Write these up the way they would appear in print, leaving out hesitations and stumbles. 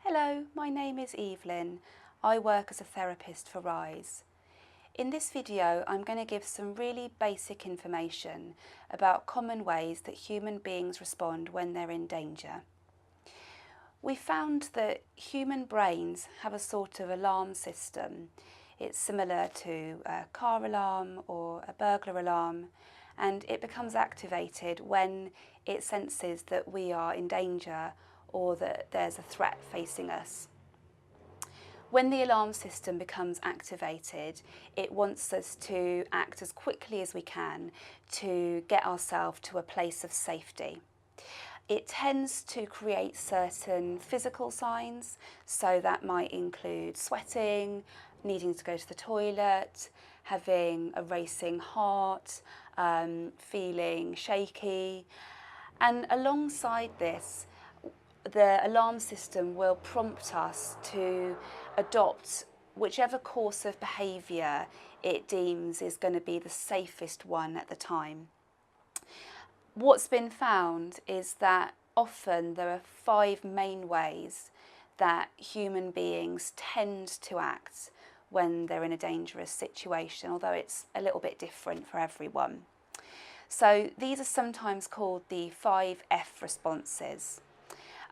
Hello, my name is Evelyn. I work as a therapist for RISE. In this video, I'm going to give some really basic information about common ways that human beings respond when they're in danger. We found that human brains have a sort of alarm system. It's similar to a car alarm or a burglar alarm, and it becomes activated when it senses that we are in danger or that there's a threat facing us. When the alarm system becomes activated, it wants us to act as quickly as we can to get ourselves to a place of safety. It tends to create certain physical signs, so that might include sweating, needing to go to the toilet, having a racing heart, feeling shaky. And alongside this, the alarm system will prompt us to adopt whichever course of behaviour it deems is going to be the safest one at the time. What's been found is that often there are 5 main ways that human beings tend to act when they're in a dangerous situation, although it's a little bit different for everyone. So these are sometimes called the 5F responses.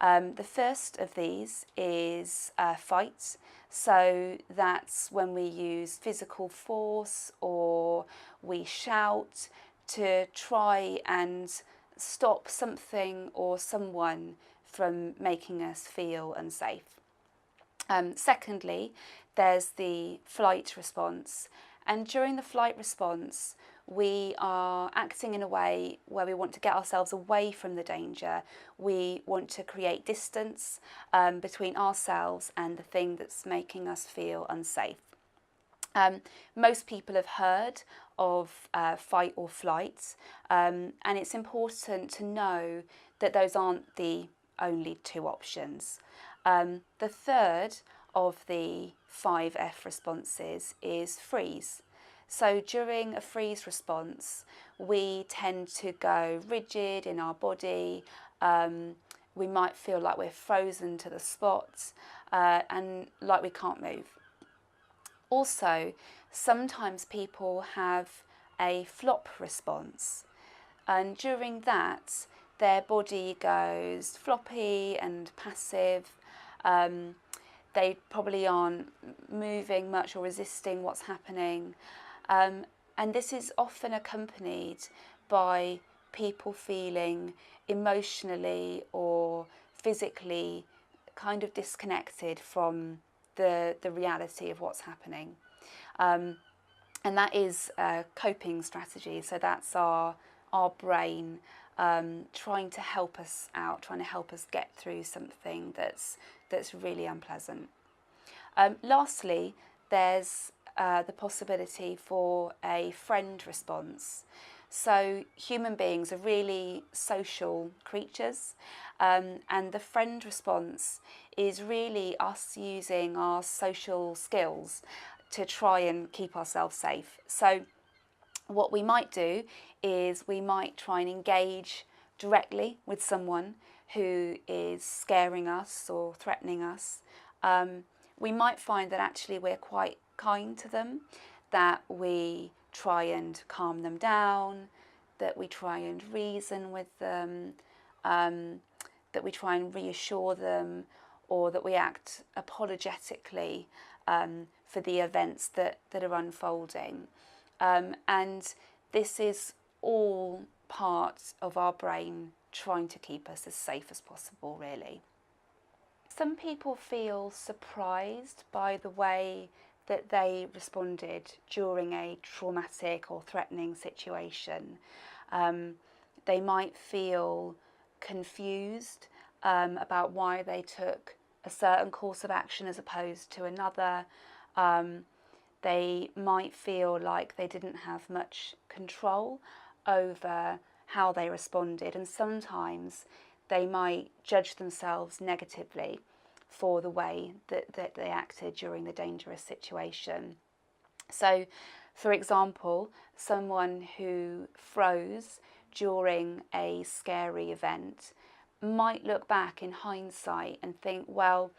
The first of these is fight. So that's when we use physical force or we shout to try and stop something or someone from making us feel unsafe. Secondly, there's the flight response. And during the flight response, we are acting in a way where we want to get ourselves away from the danger. We want to create distance between ourselves and the thing that's making us feel unsafe. Most people have heard of fight or flight, and it's important to know that those aren't the only 2 options. The third of the 5F responses is freeze. So during a freeze response, we tend to go rigid in our body. We might feel like we're frozen to the spot and like we can't move. Also, sometimes people have a flop response, and during that, their body goes floppy and passive. They probably aren't moving much or resisting what's happening. And this is often accompanied by people feeling emotionally or physically kind of disconnected from the reality of what's happening. And that is a coping strategy. So that's our brain trying to help us out, trying to help us get through something that's really unpleasant. Lastly, there's the possibility for a friend response. So human beings are really social creatures, and the friend response is really us using our social skills to try and keep ourselves safe. So what we might do is we might try and engage directly with someone who is scaring us or threatening us. We might find that actually we're quite kind to them, that we try and calm them down, that we try and reason with them, that we try and reassure them, or that we act apologetically for the events that are unfolding. And this is all part of our brain trying to keep us as safe as possible, really. Some people feel surprised by the way that they responded during a traumatic or threatening situation. They might feel confused about why they took a certain course of action as opposed to another. They might feel like they didn't have much control over how they responded, and sometimes they might judge themselves negatively for the way that they acted during the dangerous situation. So, for example, someone who froze during a scary event might look back in hindsight and think, well,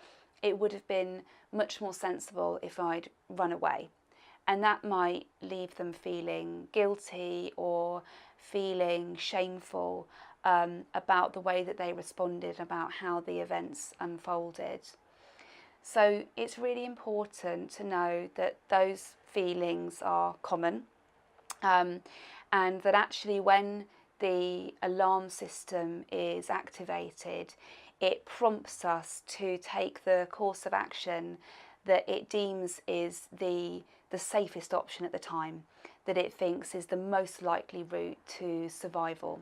it would have been much more sensible if I'd run away. And that might leave them feeling guilty or feeling shameful about the way that they responded, about how the events unfolded. So it's really important to know that those feelings are common, and that actually when the alarm system is activated, it prompts us to take the course of action that it deems is the safest option at the time, that it thinks is the most likely route to survival.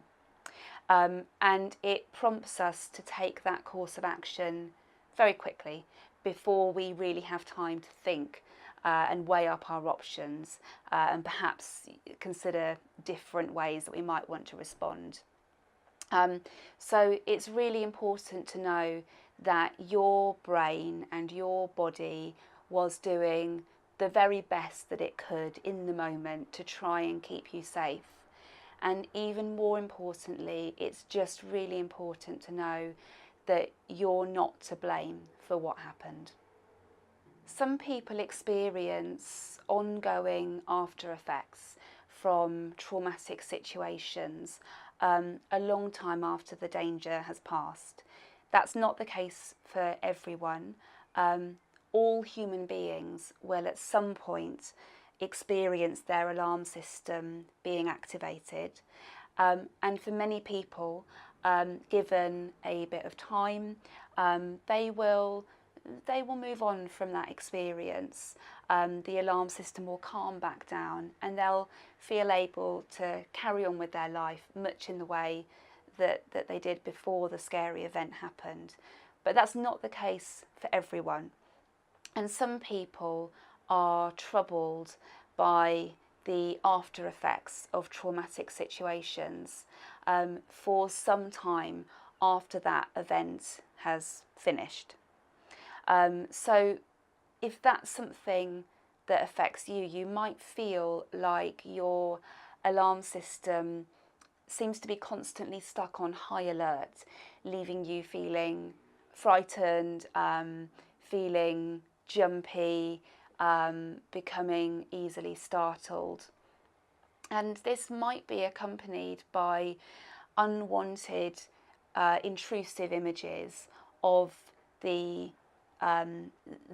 And it prompts us to take that course of action very quickly before we really have time to think and weigh up our options and perhaps consider different ways that we might want to respond. So it's really important to know that your brain and your body was doing the very best that it could in the moment to try and keep you safe. And even more importantly, it's just really important to know that you're not to blame for what happened. Some people experience ongoing after effects from traumatic situations a long time after the danger has passed. That's not the case for everyone. All human beings will at some point experience their alarm system being activated. And for many people, given a bit of time, they will move on from that experience. The alarm system will calm back down and they'll feel able to carry on with their life much in the way that they did before the scary event happened. But that's not the case for everyone. And some people are troubled by the after effects of traumatic situations for some time after that event has finished. So if that's something that affects you, you might feel like your alarm system seems to be constantly stuck on high alert, leaving you feeling frightened, feeling jumpy, becoming easily startled. And this might be accompanied by unwanted, intrusive images of the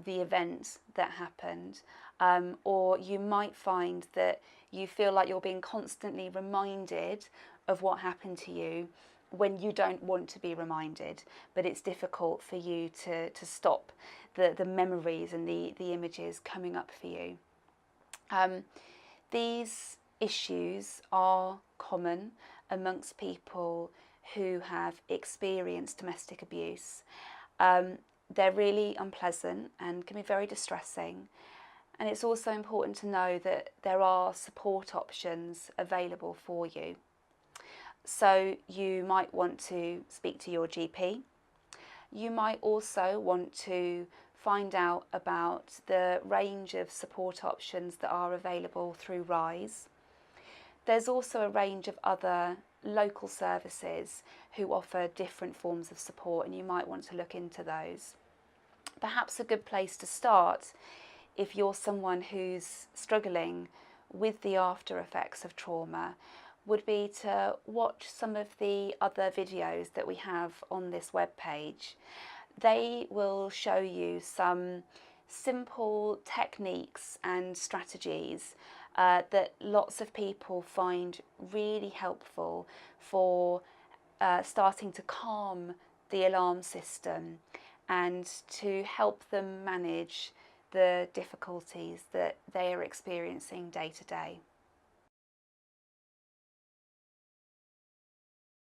event that happened, or you might find that you feel like you're being constantly reminded of what happened to you when you don't want to be reminded, but it's difficult for you to stop the memories and the images coming up for you. These issues are common amongst people who have experienced domestic abuse. They're really unpleasant and can be very distressing. And it's also important to know that there are support options available for you. So you might want to speak to your GP. You might also want to find out about the range of support options that are available through RISE. There's also a range of other local services who offer different forms of support, and you might want to look into those. Perhaps a good place to start, if you're someone who's struggling with the after effects of trauma, would be to watch some of the other videos that we have on this webpage. They will show you some simple techniques and strategies that lots of people find really helpful for starting to calm the alarm system and to help them manage the difficulties that they are experiencing day to day.